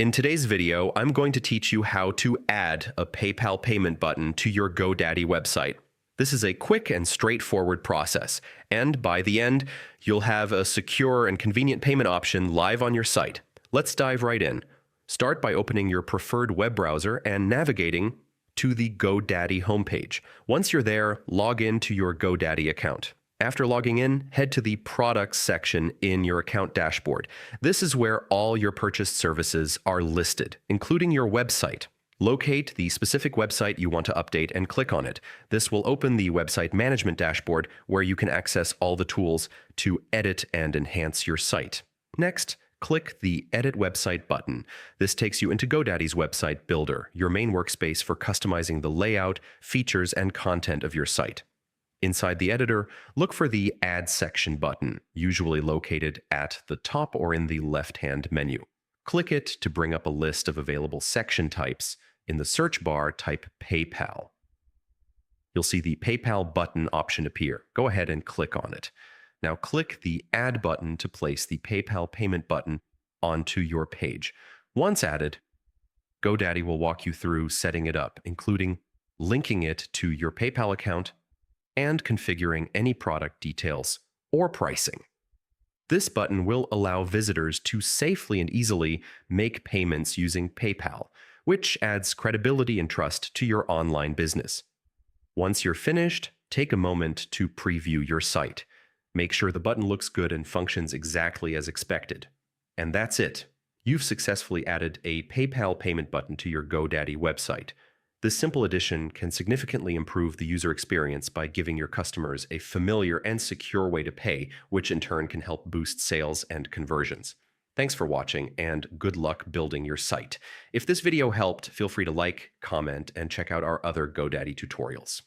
In today's video, I'm going to teach you how to add a PayPal payment button to your Godaddy website. This is a quick and straightforward process, and by the end, you'll have a secure and convenient payment option live on your site. Let's dive right in. Start by opening your preferred web browser and navigating to the Godaddy homepage. Once you're there, log in to your Godaddy account. After logging in, head to the Products section in your account dashboard. This is where all your purchased services are listed, including your website. Locate the specific website you want to update and click on it. This will open the website management dashboard where you can access all the tools to edit and enhance your site. Next, click the Edit Website button. This takes you into Godaddy's website builder, your main workspace for customizing the layout, features, and content of your site. Inside the editor, look for the Add Section button, usually located at the top or in the left-hand menu. Click it to bring up a list of available section types. In the search bar, type PayPal. You'll see the PayPal button option appear. Go ahead and click on it. Now click the Add button to place the PayPal payment button onto your page. Once added, Godaddy will walk you through setting it up, including linking it to your PayPal account and configuring any product details or pricing. This button will allow visitors to safely and easily make payments using PayPal, which adds credibility and trust to your online business. Once you're finished, take a moment to preview your site. Make sure the button looks good and functions exactly as expected. And that's it. You've successfully added a PayPal payment button to your Godaddy website. This simple addition can significantly improve the user experience by giving your customers a familiar and secure way to pay, which in turn can help boost sales and conversions. Thanks for watching, and good luck building your site. If this video helped, feel free to like, comment, and check out our other Godaddy tutorials.